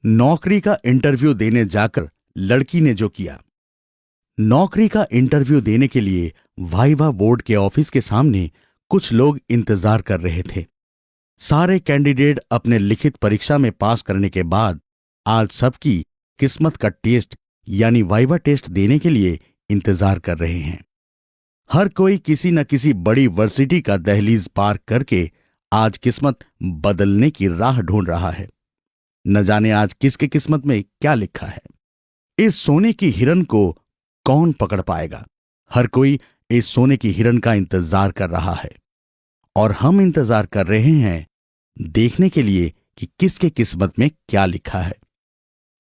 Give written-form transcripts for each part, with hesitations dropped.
नौकरी का इंटरव्यू देने जाकर लड़की ने जो किया। नौकरी का इंटरव्यू देने के लिए वाइवा बोर्ड के ऑफिस के सामने कुछ लोग इंतजार कर रहे थे। सारे कैंडिडेट अपने लिखित परीक्षा में पास करने के बाद आज सबकी किस्मत का टेस्ट यानी वाइवा टेस्ट देने के लिए इंतजार कर रहे हैं। हर कोई किसी न किसी बड़ी वर्सिटी का दहलीज पार करके आज किस्मत बदलने की राह ढूंढ रहा है। न जाने आज किसके किस्मत में क्या लिखा है। इस सोने की हिरन को कौन पकड़ पाएगा? हर कोई इस सोने की हिरन का इंतजार कर रहा है और हम इंतजार कर रहे हैं देखने के लिए कि किसके किस्मत में क्या लिखा है।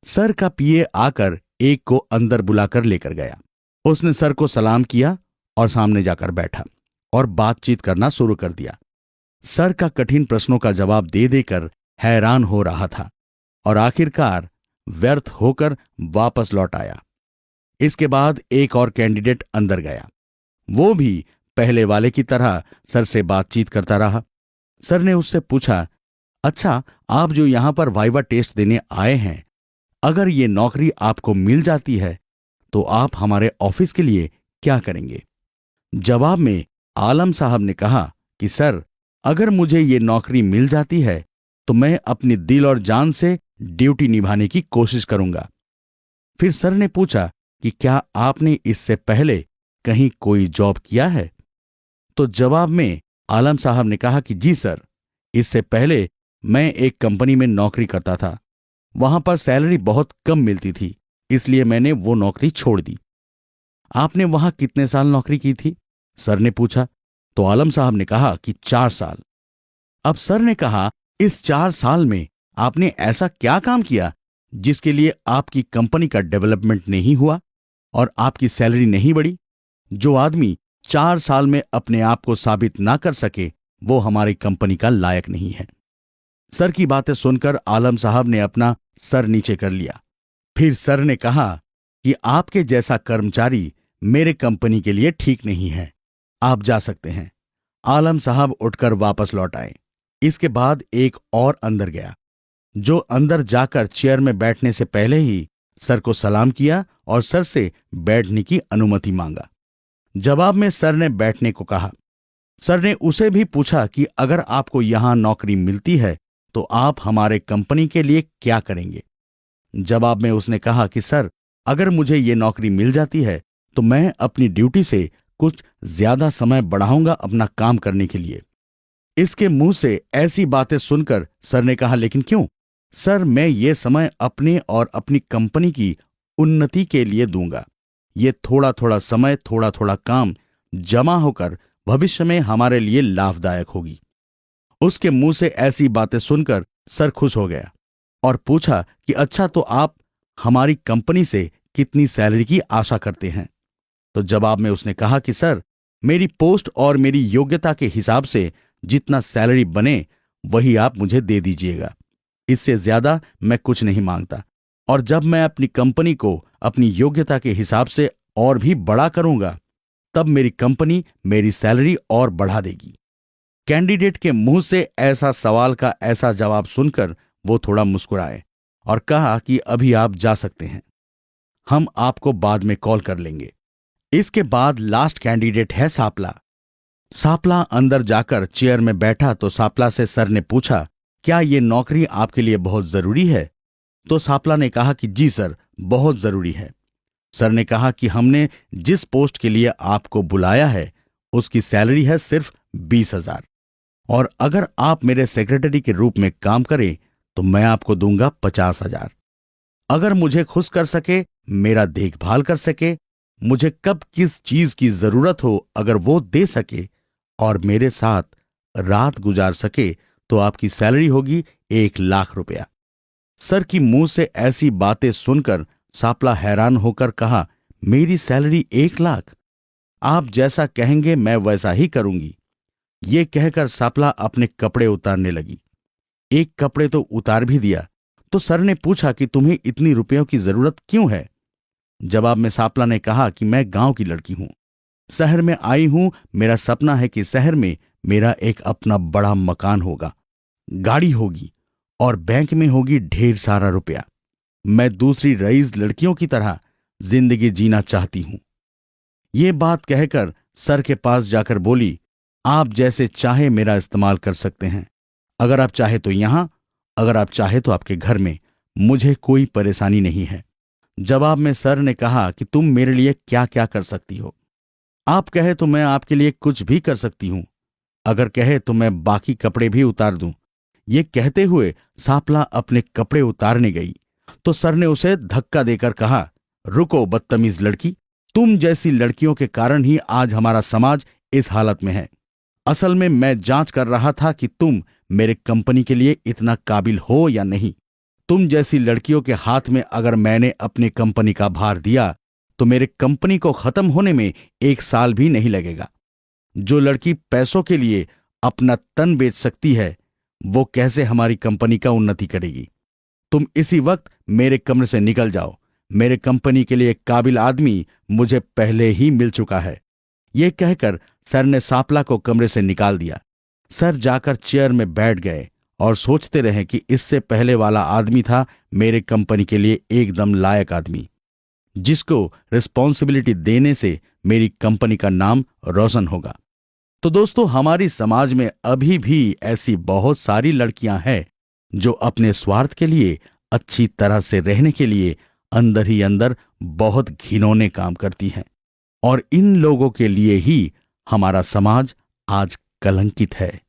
सर का पीए आकर एक को अंदर बुलाकर लेकर गया। उसने सर को सलाम किया और सामने जाकर बैठा और बातचीत करना शुरू कर दिया। सर का कठिन प्रश्नों का जवाब दे देकर हैरान हो रहा था और आखिरकार व्यर्थ होकर वापस लौट आया। इसके बाद एक और कैंडिडेट अंदर गया। वो भी पहले वाले की तरह सर से बातचीत करता रहा। सर ने उससे पूछा, अच्छा, आप जो यहां पर वाइवा टेस्ट देने आए हैं, अगर ये नौकरी आपको मिल जाती है तो आप हमारे ऑफिस के लिए क्या करेंगे? जवाब में आलम साहब ने कहा कि सर, अगर मुझे ये नौकरी मिल जाती है तो मैं अपनी दिल और जान से ड्यूटी निभाने की कोशिश करूंगा। फिर सर ने पूछा कि क्या आपने इससे पहले कहीं कोई जॉब किया है? तो जवाब में आलम साहब ने कहा कि जी सर, इससे पहले मैं एक कंपनी में नौकरी करता था। वहां पर सैलरी बहुत कम मिलती थी, इसलिए मैंने वो नौकरी छोड़ दी। आपने वहां कितने साल नौकरी की थी? सर ने पूछा। तो आलम साहब ने कहा कि 4 साल। अब सर ने कहा, इस 4 साल में आपने ऐसा क्या काम किया जिसके लिए आपकी कंपनी का डेवलपमेंट नहीं हुआ और आपकी सैलरी नहीं बढ़ी? जो आदमी 4 साल में अपने आप को साबित ना कर सके वो हमारी कंपनी का लायक नहीं है। सर की बातें सुनकर आलम साहब ने अपना सर नीचे कर लिया। फिर सर ने कहा कि आपके जैसा कर्मचारी मेरे कंपनी के लिए ठीक नहीं है, आप जा सकते हैं। आलम साहब उठकर वापस लौट आए। इसके बाद एक और अंदर गया, जो अंदर जाकर चेयर में बैठने से पहले ही सर को सलाम किया और सर से बैठने की अनुमति मांगा। जवाब में सर ने बैठने को कहा। सर ने उसे भी पूछा कि अगर आपको यहां नौकरी मिलती है तो आप हमारे कंपनी के लिए क्या करेंगे? जवाब में उसने कहा कि सर, अगर मुझे ये नौकरी मिल जाती है तो मैं अपनी ड्यूटी से कुछ ज्यादा समय बढ़ाऊंगा अपना काम करने के लिए। इसके मुंह से ऐसी बातें सुनकर सर ने कहा, लेकिन क्यों? सर, मैं ये समय अपने और अपनी कंपनी की उन्नति के लिए दूंगा। ये थोड़ा थोड़ा समय, थोड़ा थोड़ा काम जमा होकर भविष्य में हमारे लिए लाभदायक होगी। उसके मुंह से ऐसी बातें सुनकर सर खुश हो गया और पूछा कि अच्छा, तो आप हमारी कंपनी से कितनी सैलरी की आशा करते हैं? तो जवाब में उसने कहा कि सर, मेरी पोस्ट और मेरी योग्यता के हिसाब से जितना सैलरी बने वही आप मुझे दे दीजिएगा। इससे ज्यादा मैं कुछ नहीं मांगता, और जब मैं अपनी कंपनी को अपनी योग्यता के हिसाब से और भी बड़ा करूंगा तब मेरी कंपनी मेरी सैलरी और बढ़ा देगी। कैंडिडेट के मुंह से ऐसा सवाल का ऐसा जवाब सुनकर वो थोड़ा मुस्कुराए और कहा कि अभी आप जा सकते हैं, हम आपको बाद में कॉल कर लेंगे। इसके बाद लास्ट कैंडिडेट है सापला। सापला अंदर जाकर चेयर में बैठा तो सापला से सर ने पूछा, क्या ये नौकरी आपके लिए बहुत जरूरी है? तो सापला ने कहा कि जी सर, बहुत जरूरी है। सर ने कहा कि हमने जिस पोस्ट के लिए आपको बुलाया है उसकी सैलरी है सिर्फ 20,000, और अगर आप मेरे सेक्रेटरी के रूप में काम करें तो मैं आपको दूंगा 50,000। अगर मुझे खुश कर सके, मेरा देखभाल कर सके, मुझे कब किस चीज की जरूरत हो अगर वो दे सके और मेरे साथ रात गुजार सके तो आपकी सैलरी होगी 1,00,000 रुपया। सर की मुंह से ऐसी बातें सुनकर सापला हैरान होकर कहा, मेरी सैलरी 1,00,000? आप जैसा कहेंगे मैं वैसा ही करूंगी। ये कहकर सापला अपने कपड़े उतारने लगी। एक कपड़े तो उतार भी दिया तो सर ने पूछा कि तुम्हें इतनी रुपयों की जरूरत क्यों है? जवाब में सापला ने कहा कि मैं गांव की लड़की हूं, शहर में आई हूं, मेरा सपना है कि शहर में मेरा एक अपना बड़ा मकान होगा, गाड़ी होगी और बैंक में होगी ढेर सारा रुपया। मैं दूसरी रईस लड़कियों की तरह जिंदगी जीना चाहती हूं। ये बात कहकर सर के पास जाकर बोली, आप जैसे चाहे मेरा इस्तेमाल कर सकते हैं। अगर आप चाहे तो यहां, अगर आप चाहे तो आपके घर में, मुझे कोई परेशानी नहीं है। जवाब में सर ने कहा कि तुम मेरे लिए क्या क्या कर सकती हो। आप कहे तो मैं आपके लिए कुछ भी कर सकती हूं। अगर कहे तो मैं बाकी कपड़े भी उतार दूं। ये कहते हुए सापला अपने कपड़े उतारने गई तो सर ने उसे धक्का देकर कहा, रुको बदतमीज लड़की, तुम जैसी लड़कियों के कारण ही आज हमारा समाज इस हालत में है। असल में मैं जांच कर रहा था कि तुम मेरे कंपनी के लिए इतना काबिल हो या नहीं। तुम जैसी लड़कियों के हाथ में अगर मैंने अपनी कंपनी का भार दिया तो मेरे कंपनी को खत्म होने में 1 साल भी नहीं लगेगा। जो लड़की पैसों के लिए अपना तन बेच सकती है, वो कैसे हमारी कंपनी का उन्नति करेगी। तुम इसी वक्त मेरे कमरे से निकल जाओ। मेरे कंपनी के लिए एक काबिल आदमी मुझे पहले ही मिल चुका है। यह कहकर सर ने सापला को कमरे से निकाल दिया। सर जाकर चेयर में बैठ गए और सोचते रहे कि इससे पहले वाला आदमी था मेरे कंपनी के लिए एकदम लायक आदमी, जिसको रिस्पॉन्सिबिलिटी देने से मेरी कंपनी का नाम रोशन होगा। तो दोस्तों, हमारी समाज में अभी भी ऐसी बहुत सारी लड़कियां हैं जो अपने स्वार्थ के लिए, अच्छी तरह से रहने के लिए अंदर ही अंदर बहुत घिनौने काम करती हैं, और इन लोगों के लिए ही हमारा समाज आज कलंकित है।